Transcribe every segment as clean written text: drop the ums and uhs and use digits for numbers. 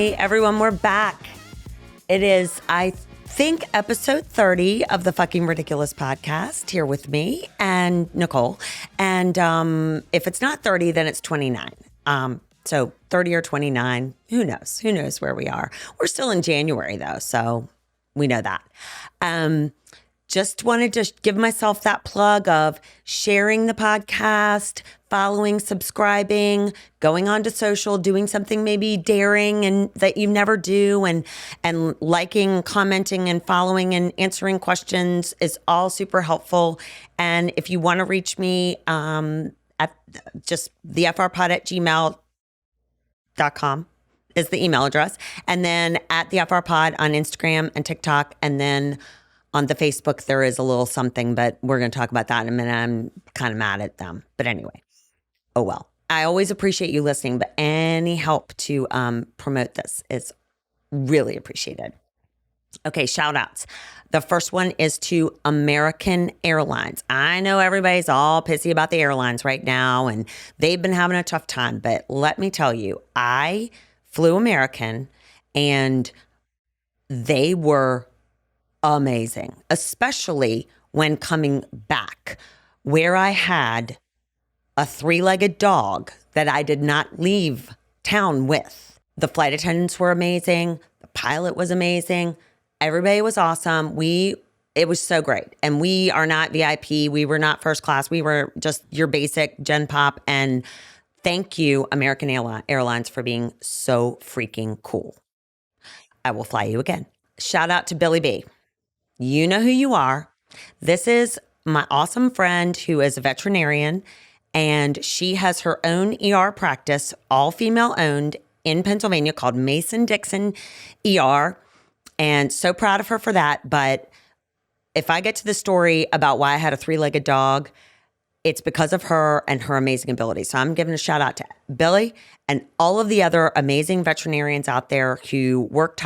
Hey, everyone, we're back. It is, I think, episode 30 of the Fucking Ridiculous podcast here with me and Nicole. And if it's not 30, then it's 29. So 30 or 29, who knows? Who knows where we are? We're still in January, though, so we know that. Just wanted to give myself that plug of sharing the podcast, following, subscribing, going on to social, doing something maybe daring and that you never do, and liking, commenting, and following and answering questions is all super helpful. And if you want to reach me, at just thefrpod@gmail.com is the email address, and then at thefrpod on Instagram and TikTok, and then on the Facebook, there is a little something, but we're going to talk about that in a minute. I'm kind of mad at them. But anyway, oh well. I always appreciate you listening, but any help to promote this is really appreciated. Okay, shout outs. The first one is to American Airlines. I know everybody's all pissy about the airlines right now, and they've been having a tough time. But let me tell you, I flew American, and they were amazing, especially when coming back, where I had a 3-legged dog that I did not leave town with. The flight attendants were amazing. The pilot was amazing. Everybody was awesome. It was so great. And we are not VIP. We were not first class. We were just your basic Gen Pop. And thank you, American Airlines, for being so freaking cool. I will fly you again. Shout out to Billy B. You know who you are. This is my awesome friend who is a veterinarian, and she has her own ER practice, all female owned in Pennsylvania, called Mason-Dixon ER. And so proud of her for that. But if I get to the story about why I had a 3-legged dog, it's because of her and her amazing ability. So I'm giving a shout out to Billy and all of the other amazing veterinarians out there who work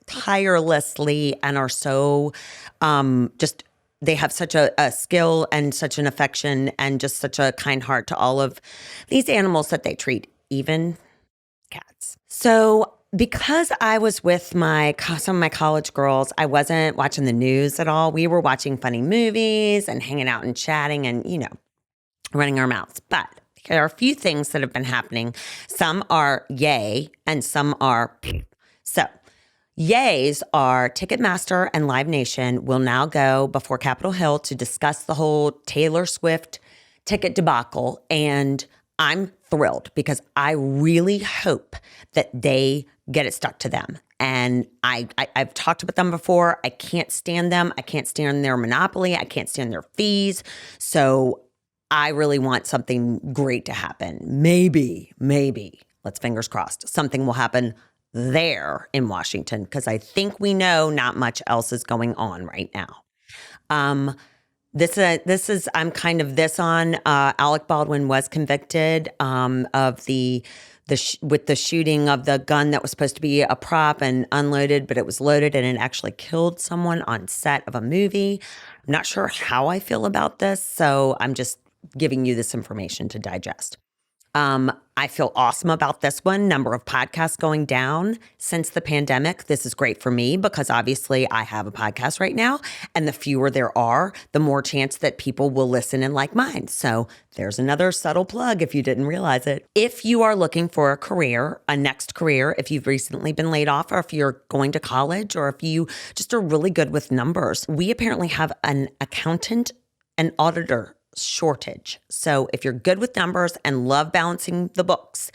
tirelessly and are so they have such a skill and such an affection and just such a kind heart to all of these animals that they treat, even cats. So because I was with some of my college girls, I wasn't watching the news at all. We were watching funny movies and hanging out and chatting and, running our mouths. But there are a few things that have been happening. Some are yay and some are pfft. So yays are Ticketmaster and Live Nation will now go before Capitol Hill to discuss the whole Taylor Swift ticket debacle. And I'm thrilled because I really hope that they get it stuck to them. And I've talked with them before. I can't stand them. I can't stand their monopoly. I can't stand their fees. So I really want something great to happen. Maybe, let's fingers crossed, something will happen there in Washington because I think we know not much else is going on right now. I'm kind of this on. Alec Baldwin was convicted of with the shooting of the gun that was supposed to be a prop and unloaded, but it was loaded and it actually killed someone on set of a movie. I'm not sure how I feel about this, so I'm just giving you this information to digest. I feel awesome about this one. Number of podcasts going down since the pandemic. This is great for me because obviously I have a podcast right now, and the fewer there are, the more chance that people will listen and like mine. So there's another subtle plug if you didn't realize it. If you are looking for a next career, if you've recently been laid off or if you're going to college or if you just are really good with numbers, we apparently have an accountant and auditor shortage. So if you're good with numbers and love balancing the books,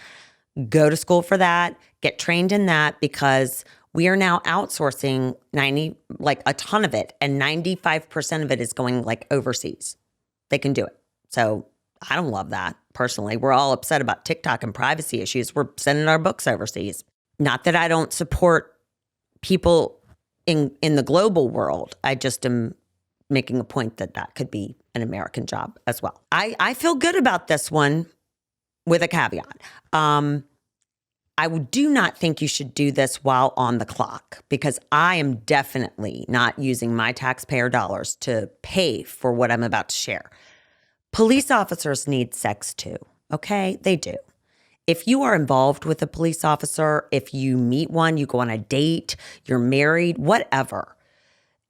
go to school for that, get trained in that because we are now outsourcing a ton of it, and 95% of it is going overseas. They can do it. So I don't love that personally. We're all upset about TikTok and privacy issues. We're sending our books overseas. Not that I don't support people in the global world. I just am making a point that could be an American job as well. I feel good about this one with a caveat. I do not think you should do this while on the clock because I am definitely not using my taxpayer dollars to pay for what I'm about to share. Police officers need sex too, okay? They do. if you are involved with a police officer, if you meet one, you go on a date, you're married, whatever,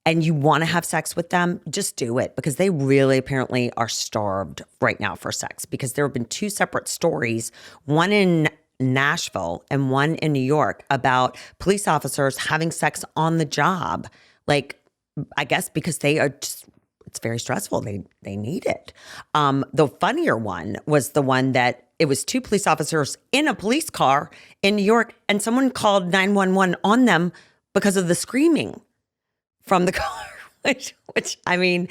and you want to have sex with them, just do it, because they really apparently are starved right now for sex, because there have been 2 separate stories, one in Nashville and one in New York, about police officers having sex on the job. Like, I guess because they are just, it's very stressful. They need it. The funnier one was the one that it was 2 police officers in a police car in New York, and someone called 911 on them because of the screaming from the car, which I mean,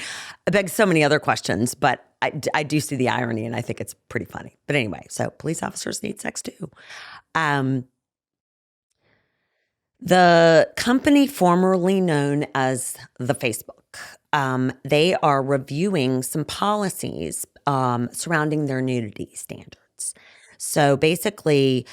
it begs so many other questions, but I do see the irony, and I think it's pretty funny. But anyway, so police officers need sex too. The company formerly known as the Facebook, they are reviewing some policies surrounding their nudity standards. So basically,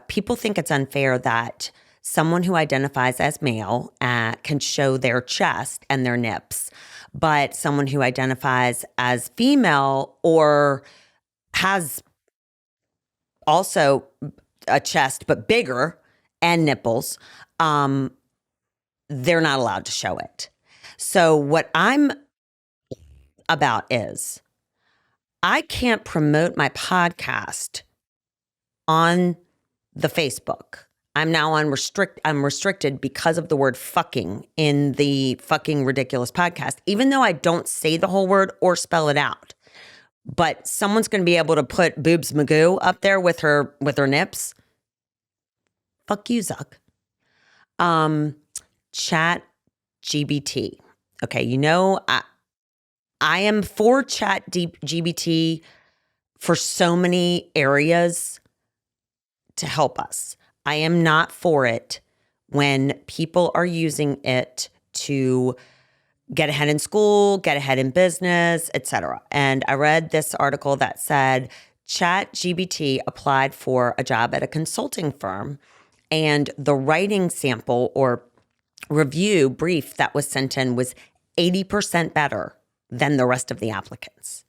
people think it's unfair that someone who identifies as male can show their chest and their nips, but someone who identifies as female or has also a chest but bigger and nipples, they're not allowed to show it. So what I'm about is, I can't promote my podcast on the Facebook. I'm now I'm restricted because of the word fucking in the Fucking Ridiculous podcast, even though I don't say the whole word or spell it out. But someone's going to be able to put Boobs Magoo up there with her nips. Fuck you, Zuck. Chat GBT. Okay, you know, I am for Chat GBT for so many areas to help us. I am not for it when people are using it to get ahead in school, get ahead in business, etc. And I read this article that said ChatGPT applied for a job at a consulting firm, and the writing sample or review brief that was sent in was 80% better than the rest of the applicants.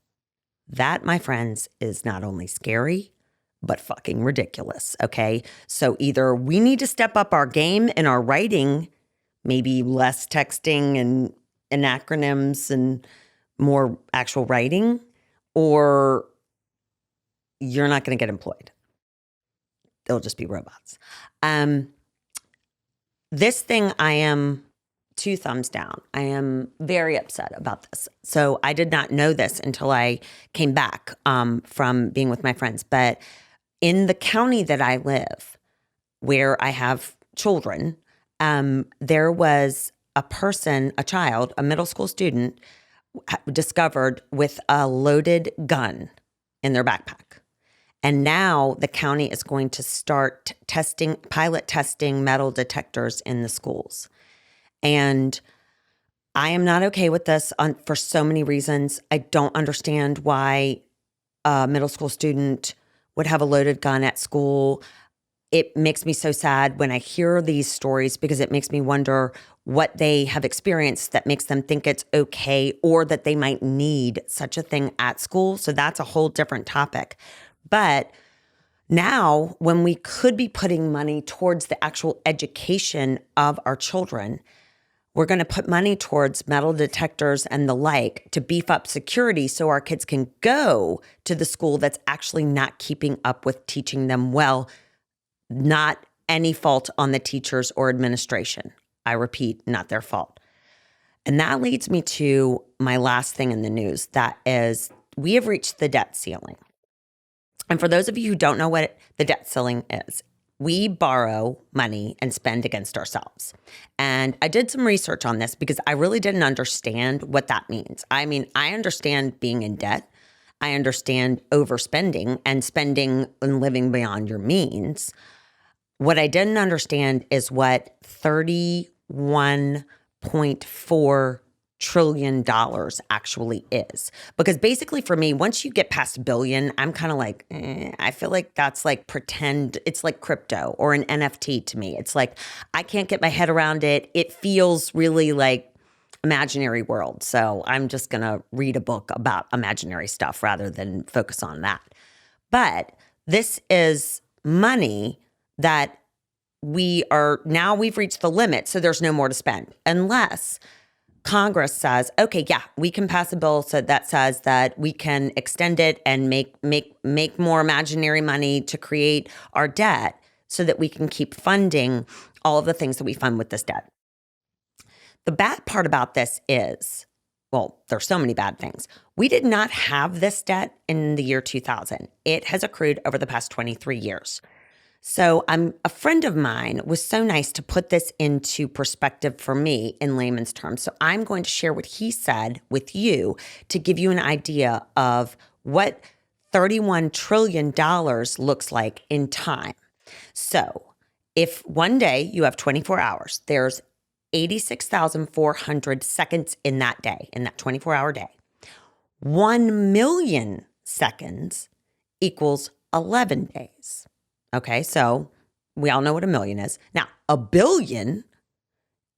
That, my friends, is not only scary, but fucking ridiculous, okay? So either we need to step up our game in our writing, maybe less texting and acronyms and more actual writing, or you're not going to get employed. They'll just be robots. This thing, I am 2 thumbs down. I am very upset about this. So I did not know this until I came back from being with my friends. But in the county that I live, where I have children, there was a child, a middle school student, discovered with a loaded gun in their backpack. And now the county is going to start pilot testing metal detectors in the schools. And I am not okay with this for so many reasons. I don't understand why a middle school student would have a loaded gun at school. It makes me so sad when I hear these stories, because it makes me wonder what they have experienced that makes them think it's okay, or that they might need such a thing at school. So that's a whole different topic. But now, when we could be putting money towards the actual education of our children, we're going to put money towards metal detectors and the like to beef up security so our kids can go to the school that's actually not keeping up with teaching them well. Not any fault on the teachers or administration. I repeat, not their fault. And that leads me to my last thing in the news. That is, we have reached the debt ceiling. And for those of you who don't know what the debt ceiling is, we borrow money and spend against ourselves. And I did some research on this because I really didn't understand what that means. I mean, I understand being in debt. I understand overspending and spending and living beyond your means. What I didn't understand is what $31.4 trillion actually is. Because basically for me, once you get past billion, I'm kind of like, I feel like that's like pretend. It's like crypto or an NFT to me. It's like, I can't get my head around it. It feels really like imaginary world. So I'm just going to read a book about imaginary stuff rather than focus on that. But This is money that we've reached the limit, so there's no more to spend unless Congress says, okay, yeah, we can pass a bill that says that we can extend it and make more imaginary money to create our debt so that we can keep funding all of the things that we fund with this debt. The bad part about this is, well, there's so many bad things. We did not have this debt in the year 2000. It has accrued over the past 23 years. So a friend of mine was so nice to put this into perspective for me in layman's terms. So I'm going to share what he said with you to give you an idea of what $31 trillion looks like in time. So if one day you have 24 hours, there's 86,400 seconds in that day, in that 24-hour day. 1 million seconds equals 11 days. Okay, so we all know what a million is. Now, a billion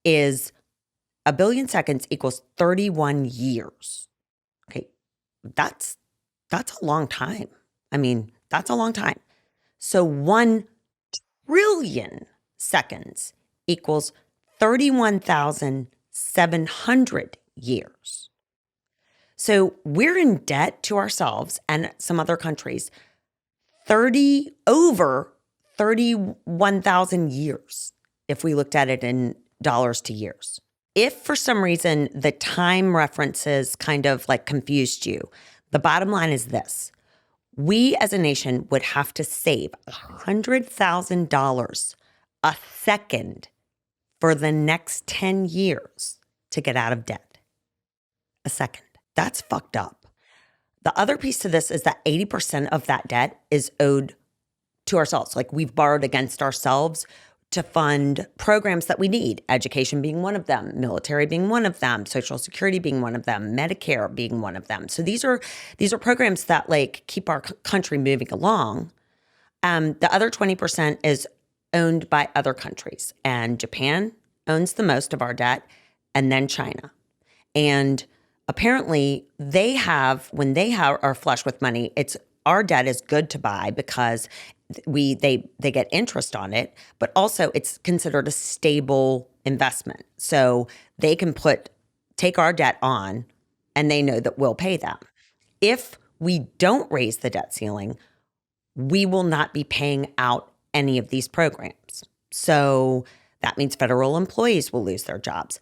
seconds equals 31 years. Okay, that's a long time. I mean, that's a long time. So 1 trillion seconds equals 31,700 years. So we're in debt to ourselves and some other countries over 31,000 years if we looked at it in dollars to years. If for some reason the time references kind of like confused you, the bottom line is this. We as a nation would have to save $100,000 a second for the next 10 years to get out of debt. A second. That's fucked up. The other piece to this is that 80% of that debt is owed to ourselves. Like we've borrowed against ourselves to fund programs that we need, education being one of them, military being one of them, Social Security being one of them, Medicare being one of them. So these are programs that like keep our country moving along. The other 20% is owned by other countries, and Japan owns the most of our debt, and then China. And apparently when they are flush with money, our debt is good to buy because they get interest on it, but also it's considered a stable investment. So they can take our debt on and they know that we'll pay them. If we don't raise the debt ceiling, we will not be paying out any of these programs. So that means federal employees will lose their jobs.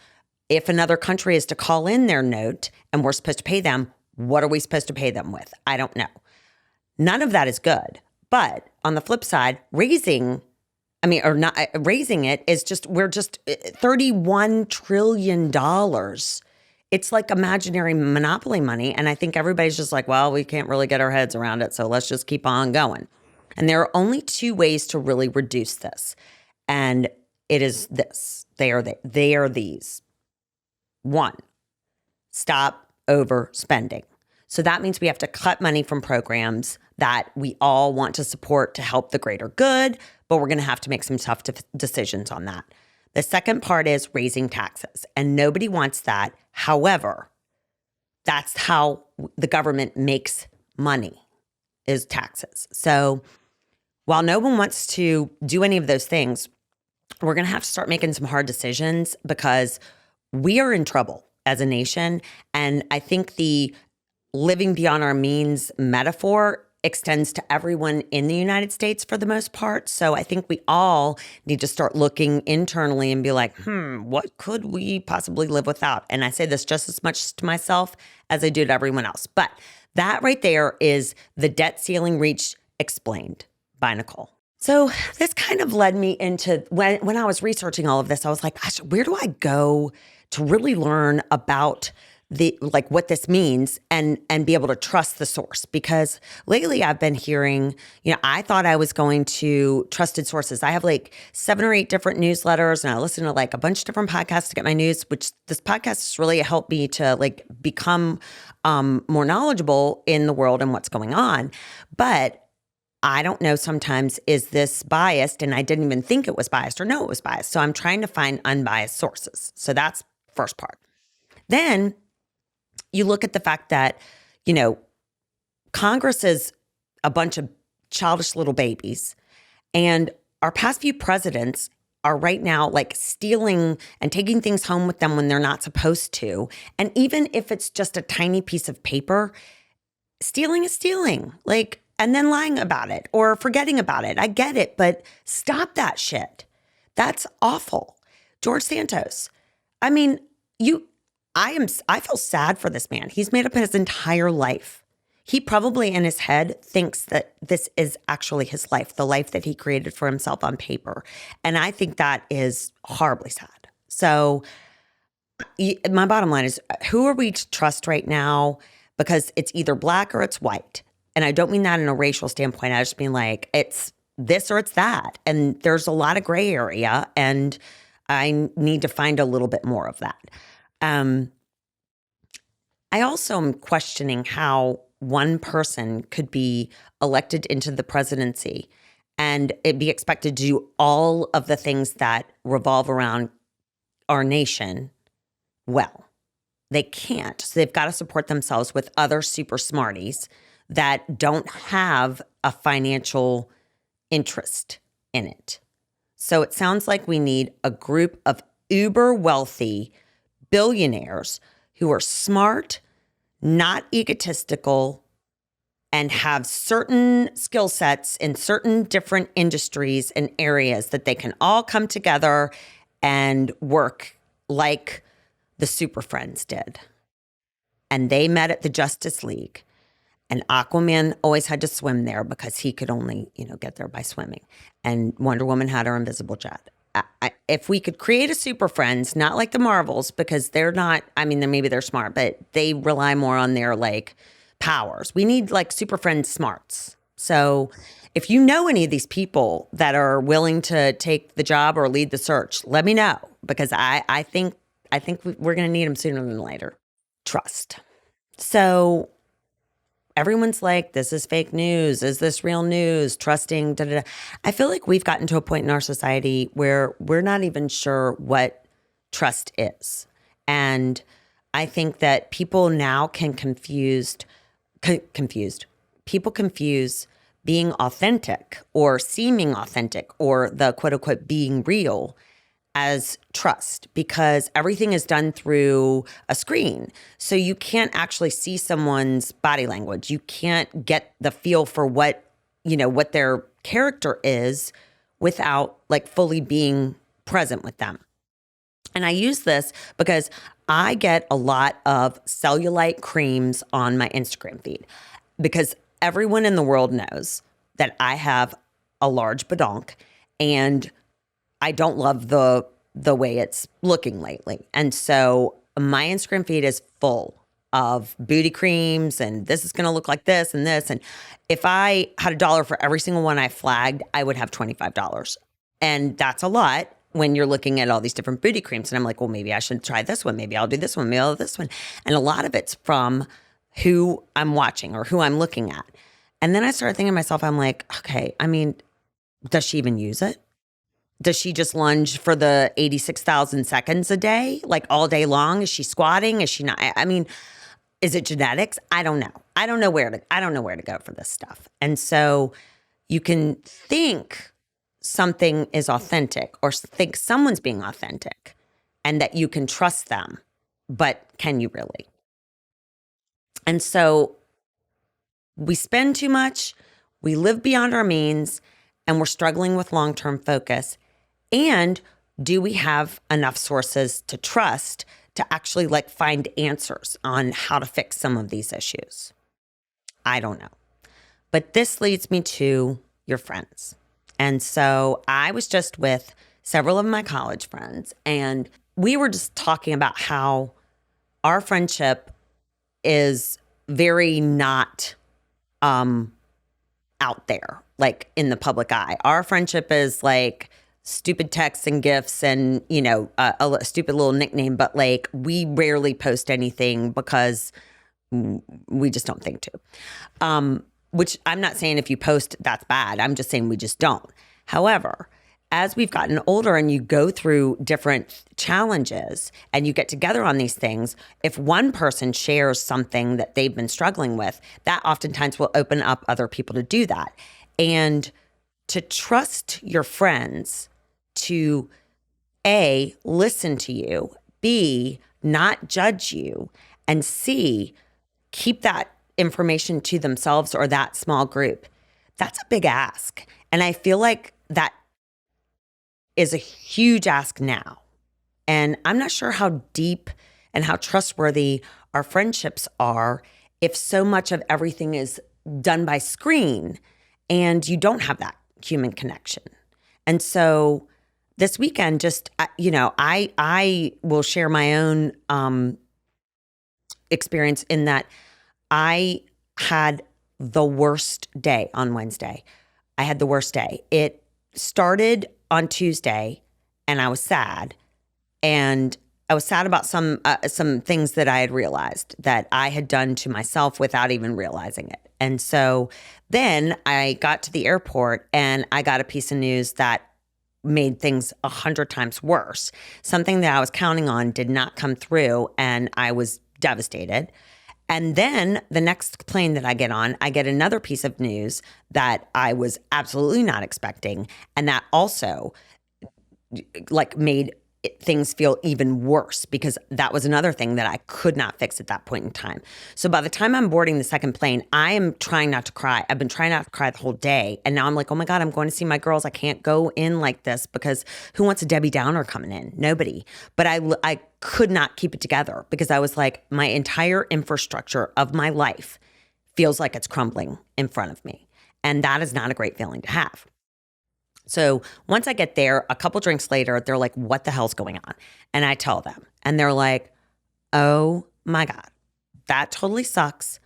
If another country is to call in their note and we're supposed to pay them, what are we supposed to pay them with? I don't know. None of that is good. But on the flip side, raising it is we're just $31 trillion. It's like imaginary monopoly money. And I think everybody's just like, well, we can't really get our heads around it, so let's just keep on going. And there are only two ways to really reduce this. And it is this. They are these. One, stop overspending. So that means we have to cut money from programs that we all want to support to help the greater good, but we're going to have to make some tough decisions on that. The second part is raising taxes, and nobody wants that. However, that's how the government makes money, is taxes. So while no one wants to do any of those things, we're going to have to start making some hard decisions because we are in trouble as a nation. And I think the living beyond our means metaphor extends to everyone in the United States for the most part. So I think we all need to start looking internally and be like, what could we possibly live without? And I say this just as much to myself as I do to everyone else. But that right there is the debt ceiling reach explained by Nicole. So this kind of led me into when I was researching all of this, I was like, gosh, where do I go to really learn about what this means and be able to trust the source? Because lately I've been hearing, I thought I was going to trusted sources. I have 7 or 8 different newsletters and I listen to a bunch of different podcasts to get my news, which this podcast has really helped me to become more knowledgeable in the world and what's going on. But I don't know sometimes, is this biased? And I didn't even think it was biased or know it was biased. So I'm trying to find unbiased sources. So that's first part. Then you look at the fact that, Congress is a bunch of childish little babies. And our past few presidents are right now like stealing and taking things home with them when they're not supposed to. And even if it's just a tiny piece of paper, stealing is stealing, like, and then lying about it or forgetting about it. I get it, but stop that shit. That's awful. George Santos. I mean, I feel sad for this man. He's made up his entire life. He probably in his head thinks that this is actually his life, the life that he created for himself on paper. And I think that is horribly sad. So my bottom line is, who are we to trust right now? Because it's either black or it's white. And I don't mean that in a racial standpoint. I just mean like it's this or it's that. And there's a lot of gray area, and I need to find a little bit more of that. I also am questioning how one person could be elected into the presidency and it be expected to do all of the things that revolve around our nation well. They can't. So they've got to support themselves with other super smarties that don't have a financial interest in it. So it sounds like we need a group of uber wealthy billionaires who are smart, not egotistical, and have certain skill sets in certain different industries and areas that they can all come together and work like the Super Friends did. And they met at the Justice League. And Aquaman always had to swim there because he could only, get there by swimming. And Wonder Woman had her invisible jet. If we could create a Super Friends, not like the Marvels, because they're not, maybe they're smart, but they rely more on their like powers. We need like Super Friends smarts. So if you know any of these people that are willing to take the job or lead the search, let me know, because I think we're going to need them sooner than later. Trust. So everyone's like, this is fake news. Is this real news? Trusting, da, da, da. I feel like we've gotten to a point in our society where we're not even sure what trust is. And I think that people now can people confuse being authentic or seeming authentic or the quote unquote being real as trust, because everything is done through a screen. So you can't actually see someone's body language. You can't get the feel for what their character is without like fully being present with them. And I use this because I get a lot of cellulite creams on my Instagram feed, because everyone in the world knows that I have a large badonk and I don't love the way it's looking lately. And so my Instagram feed is full of booty creams and this is going to look like this and this. And if I had $1 for every single one I flagged, I would have $25. And that's a lot when you're looking at all these different booty creams. And I'm like, well, maybe I should try this one. Maybe I'll do this one. Maybe I'll do this one. And a lot of it's from who I'm watching or who I'm looking at. And then I started thinking to myself, I'm like, okay, does she even use it? Does she just lunge for the 86,000 seconds a day, like all day long? Is she squatting? Is she not? Is it genetics? I don't know. I don't know where to go for this stuff. And so you can think something is authentic or think someone's being authentic and that you can trust them, but can you really? And so we spend too much, we live beyond our means, and we're struggling with long-term focus. And do we have enough sources to trust to actually find answers on how to fix some of these issues? I don't know. But this leads me to your friends. And so I was just with several of my college friends, and we were just talking about how our friendship is very not out there, like in the public eye. Our friendship is like stupid texts and gifts and, a stupid little nickname, but we rarely post anything because we just don't think to. Which I'm not saying if you post, that's bad. I'm just saying we just don't. However, as we've gotten older and you go through different challenges and you get together on these things, if one person shares something that they've been struggling with, that oftentimes will open up other people to do that. And to trust your friends to A, listen to you, B, not judge you, and C, keep that information to themselves or that small group. That's a big ask. And I feel like that is a huge ask now. And I'm not sure how deep and how trustworthy our friendships are if so much of everything is done by screen and you don't have that human connection. And so this weekend, just, I will share my own experience in that I had the worst day on Wednesday. I had the worst day. It started on Tuesday and I was sad. And I was sad about some things that I had realized that I had done to myself without even realizing it. And so then I got to the airport and I got a piece of news that made things 100 times worse. Something that I was counting on did not come through and I was devastated. And then the next plane that I get on, I get another piece of news that I was absolutely not expecting. And that also made things feel even worse because that was another thing that I could not fix at that point in time. So by the time I'm boarding the second plane, I am trying not to cry. I've been trying not to cry the whole day. And now I'm like, oh my God, I'm going to see my girls. I can't go in like this because who wants a Debbie Downer coming in? Nobody. But I could not keep it together because I was like, my entire infrastructure of my life feels like it's crumbling in front of me. And that is not a great feeling to have. So once I get there, a couple drinks later, they're like, what the hell's going on? And I tell them, and they're like, oh my God, that totally sucks,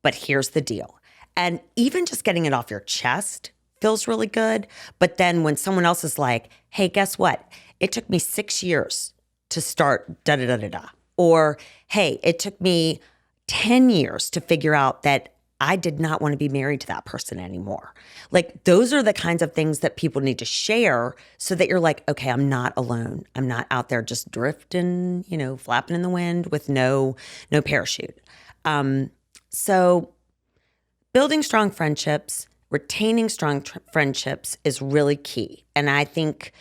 but here's the deal. And even just getting it off your chest feels really good. But then when someone else is like, hey, guess what? It took me 6 years to start da-da-da-da-da. Or, hey, it took me 10 years to figure out that I did not want to be married to that person anymore. Like, those are the kinds of things that people need to share so that you're like, okay, I'm not alone. I'm not out there just drifting, flapping in the wind with no parachute. So building strong friendships, retaining strong friendships is really key. And I think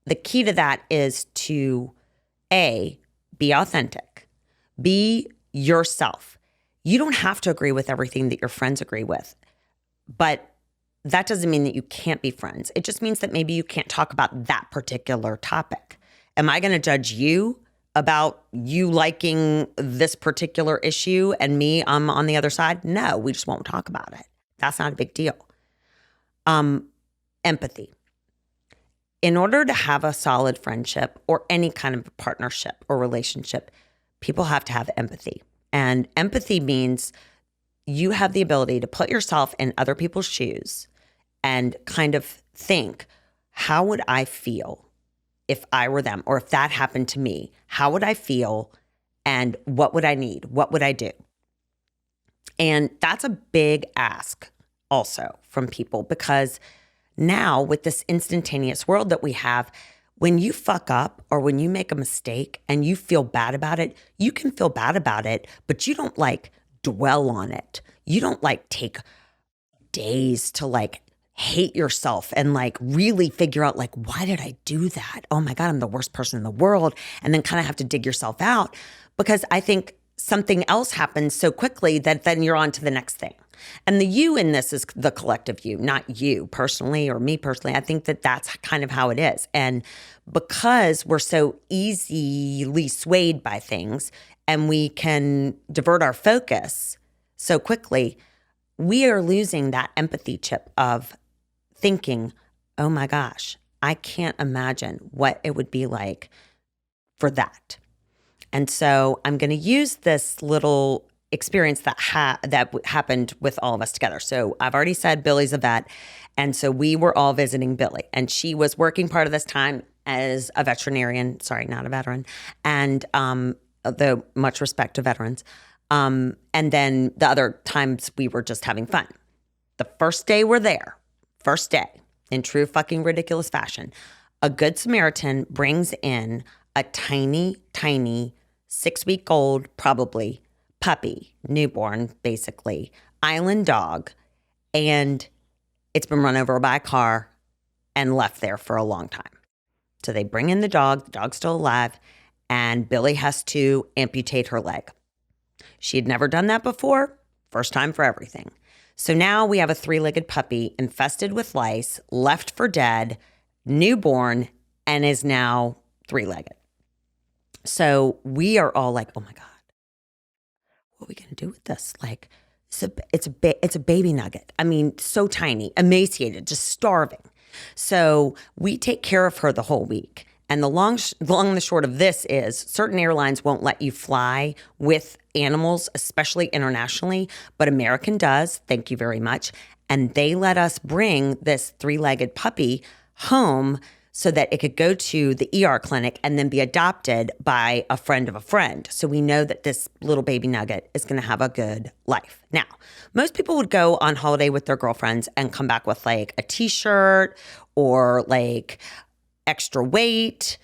the key to that is to A, be authentic, be yourself. You don't have to agree with everything that your friends agree with, but that doesn't mean that you can't be friends. It just means that maybe you can't talk about that particular topic. Am I going to judge you about you liking this particular issue and me, I'm on the other side? No, we just won't talk about it. That's not a big deal. Empathy. In order to have a solid friendship or any kind of partnership or relationship, people have to have empathy. And empathy means you have the ability to put yourself in other people's shoes and kind of think, how would I feel if I were them? Or if that happened to me, how would I feel? And what would I need? What would I do? And that's a big ask also from people, because now with this instantaneous world that we have, when you fuck up or when you make a mistake and you feel bad about it, you can feel bad about it, but you don't dwell on it. You don't take days to hate yourself and really figure out why did I do that? Oh my God, I'm the worst person in the world. And then kind of have to dig yourself out, because I think something else happens so quickly that then you're on to the next thing. And the you in this is the collective you, not you personally or me personally. I think that that's kind of how it is. And because we're so easily swayed by things and we can divert our focus so quickly, we are losing that empathy chip of thinking, oh my gosh, I can't imagine what it would be like for that. And so I'm going to use this little experience that happened with all of us together. So I've already said Billy's a vet. And so we were all visiting Billy. And she was working part of this time as a veterinarian. Sorry, not a veteran. And though much respect to veterans. And then the other times we were just having fun. The first day we're there, first day, in true fucking ridiculous fashion, a Good Samaritan brings in a tiny, tiny 6-week-old, probably, puppy, newborn, basically, island dog. And It's been run over by a car and left there for a long time. So they bring in the dog's still alive, and Billy has to amputate her leg. She had never done that before, first time for everything. So now we have a 3-legged puppy infested with lice, left for dead, newborn, and is now 3-legged. So we are all like, oh my God, what are we going to do with this? Like, it's a baby nugget. I mean, so tiny, emaciated, just starving. So we take care of her the whole week. And the long and the short of this is certain airlines won't let you fly with animals, especially internationally, but American does. Thank you very much. And they let us bring this 3-legged puppy home so that it could go to the ER clinic and then be adopted by a friend of a friend. So we know that this little baby nugget is going to have a good life. Now, most people would go on holiday with their girlfriends and come back with like a t-shirt or like extra weight,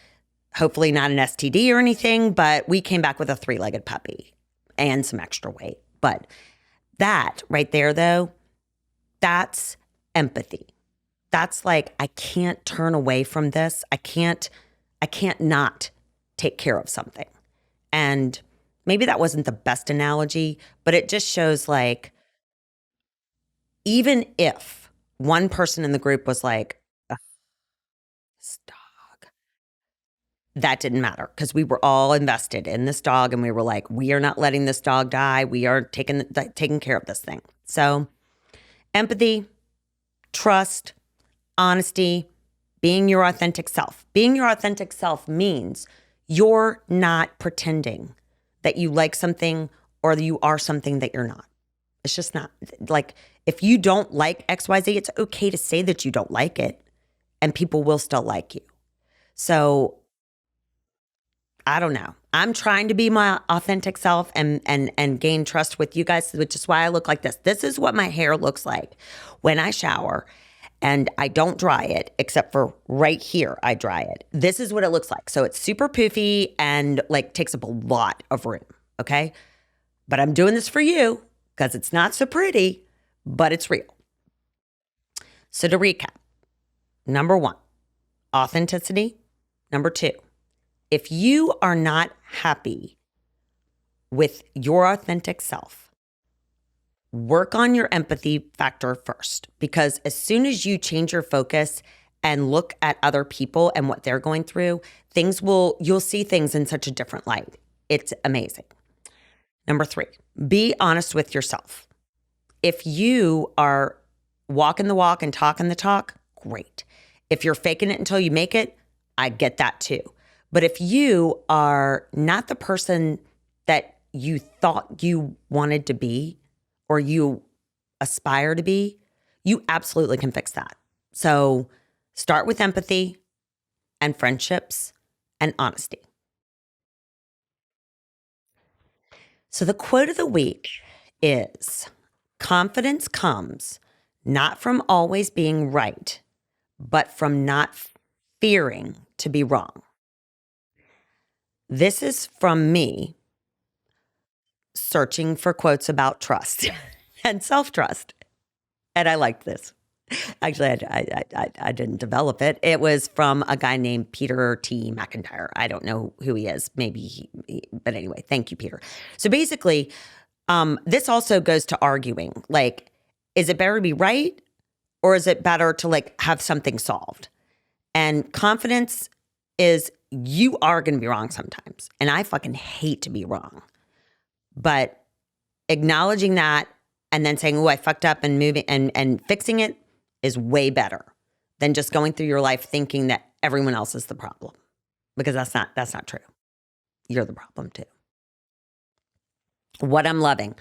hopefully not an STD or anything, but we came back with a 3-legged puppy and some extra weight. But that right there though, that's empathy. That's like, I can't turn away from this. I can't not take care of something. And maybe that wasn't the best analogy, but it just shows like, even if one person in the group was like, this dog, that didn't matter because we were all invested in this dog and we were like, we are not letting this dog die. We are taking care of this thing. So empathy, trust, honesty, being your authentic self. Being your authentic self means you're not pretending that you like something or you are something that you're not. It's just not. Like, if you don't like XYZ, it's okay to say that you don't like it and people will still like you. So I don't know. I'm trying to be my authentic self and gain trust with you guys, which is why I look like this. This is what my hair looks like when I shower. And I don't dry it, except for right here, I dry it. This is what it looks like. So it's super poofy and like takes up a lot of room, okay? But I'm doing this for you because it's not so pretty, but it's real. So to recap, number 1, authenticity. Number 2, if you are not happy with your authentic self, work on your empathy factor first, because as soon as you change your focus and look at other people and what they're going through, you'll see things in such a different light. It's amazing. Number 3, be honest with yourself. If you are walking the walk and talking the talk, great. If you're faking it until you make it, I get that too. But if you are not the person that you thought you wanted to be, or you aspire to be, you absolutely can fix that. So start with empathy and friendships and honesty. So the quote of the week is, confidence comes not from always being right, but from not fearing to be wrong. This is from me searching for quotes about trust and self-trust. And I liked this. Actually, I didn't develop it. It was from a guy named Peter T. McIntyre. I don't know who he is. Maybe but anyway, thank you, Peter. So basically, this also goes to arguing. Like, is it better to be right or is it better to like have something solved? And confidence is, you are going to be wrong sometimes. And I fucking hate to be wrong. But acknowledging that and then saying, oh, I fucked up and moving and fixing it is way better than just going through your life thinking that everyone else is the problem. Because that's not true. You're the problem too. What I'm loving.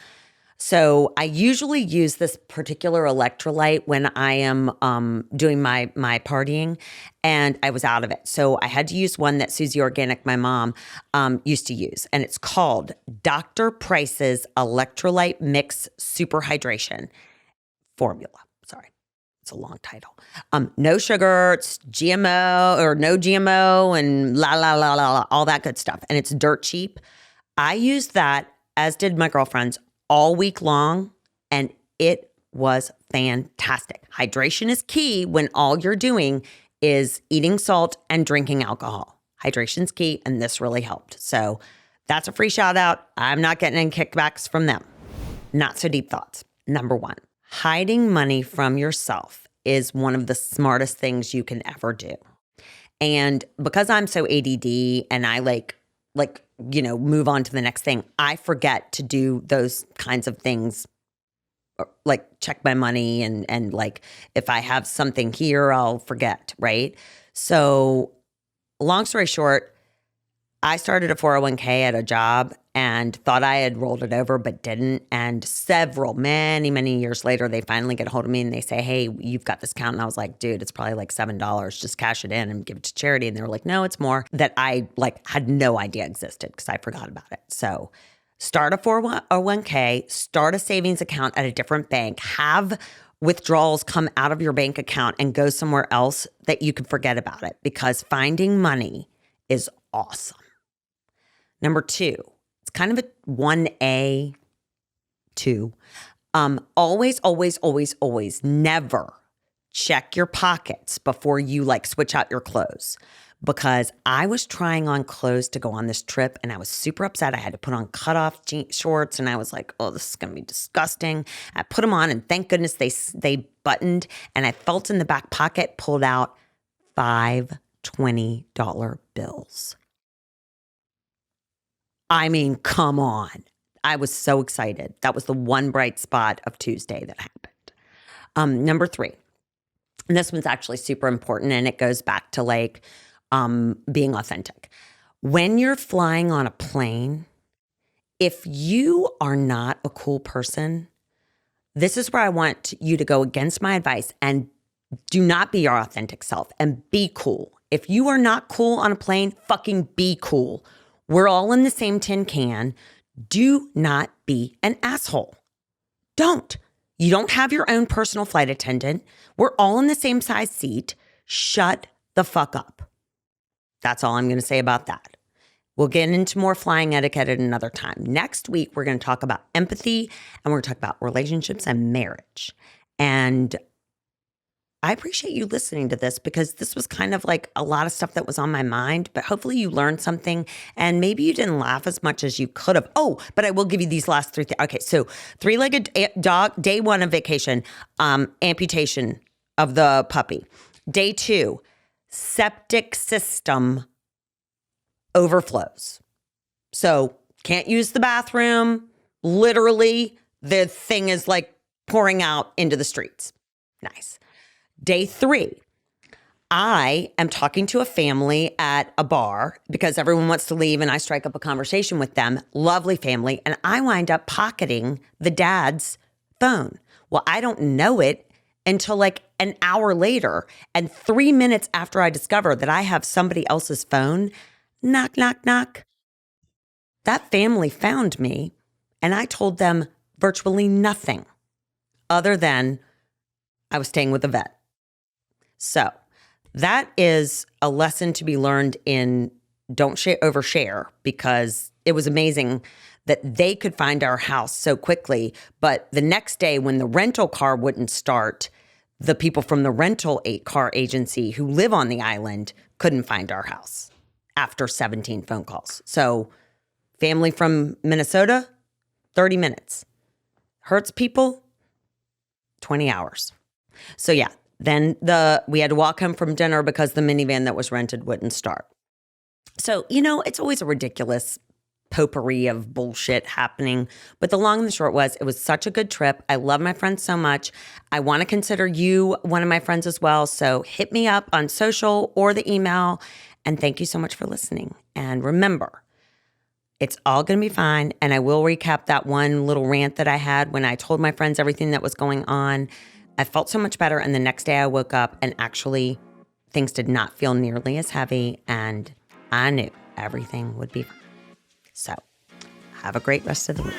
So I usually use this particular electrolyte when I am doing my partying, and I was out of it. So I had to use one that Susie Organic, my mom, used to use, and it's called Dr. Price's Electrolyte Mix Super Hydration Formula. Sorry, it's a long title. No sugar, it's GMO or no GMO, and all that good stuff, and it's dirt cheap. I used that, as did my girlfriends, all week long, and it was fantastic. Hydration is key when all you're doing is eating salt and drinking alcohol. Hydration's key, and this really helped. So that's a free shout out. I'm not getting any kickbacks from them. Not so deep thoughts. Number 1, hiding money from yourself is one of the smartest things you can ever do. And because I'm so ADD and I move on to the next thing, I forget to do those kinds of things, like check my money and like if I have something here, I'll forget, right? So long story short, I started a 401k at a job and thought I had rolled it over, but didn't. And many years later, they finally get a hold of me and they say, hey, you've got this account. And I was like, dude, it's probably like $7. Just cash it in and give it to charity. And they were like, no, it's more, that I had no idea existed because I forgot about it. So start a 401k, start a savings account at a different bank, have withdrawals come out of your bank account and go somewhere else that you can forget about it, because finding money is awesome. Number 2, it's kind of a 1A, 2. Always, never check your pockets before you switch out your clothes. Because I was trying on clothes to go on this trip and I was super upset. I had to put on cutoff shorts and I was like, oh, this is going to be disgusting. I put them on and thank goodness they buttoned, and I felt in the back pocket, pulled out 5 $20 bills. I mean, come on. I was so excited. That was the one bright spot of Tuesday that happened. Number 3, and this one's actually super important, and it goes back to being authentic. When you're flying on a plane, if you are not a cool person, this is where I want you to go against my advice and do not be your authentic self and be cool. If you are not cool on a plane, fucking be cool. We're all in the same tin can. Do not be an asshole. Don't. You don't have your own personal flight attendant. We're all in the same size seat. Shut the fuck up. That's all I'm going to say about that. We'll get into more flying etiquette at another time. Next week, we're going to talk about empathy, and we're going to talk about relationships and marriage. And I appreciate you listening to this, because this was kind of like a lot of stuff that was on my mind, but hopefully you learned something, and maybe you didn't laugh as much as you could have. Oh, but I will give you these last 3 things. Okay, so 3-legged dog, day 1 of vacation, amputation of the puppy. Day 2, septic system overflows. So can't use the bathroom. Literally, the thing is pouring out into the streets. Nice. Day 3, I am talking to a family at a bar because everyone wants to leave, and I strike up a conversation with them. Lovely family. And I wind up pocketing the dad's phone. Well, I don't know it until an hour later. And 3 minutes after I discover that I have somebody else's phone, knock, knock, knock. That family found me, and I told them virtually nothing other than I was staying with a vet. So that is a lesson to be learned in don't overshare, because it was amazing that they could find our house so quickly. But the next day, when the rental car wouldn't start, the people from the rental car agency who live on the island couldn't find our house after 17 phone calls. So family from Minnesota, 30 minutes. Hertz people, 20 hours. So yeah. Then we had to walk home from dinner because the minivan that was rented wouldn't start. So, it's always a ridiculous potpourri of bullshit happening. But the long and the short was, it was such a good trip. I love my friends so much. I want to consider you one of my friends as well. So hit me up on social or the email. And thank you so much for listening. And remember, it's all going to be fine. And I will recap that one little rant that I had when I told my friends everything that was going on. I felt so much better, and the next day I woke up and actually things did not feel nearly as heavy, and I knew everything would be fine. So have a great rest of the week.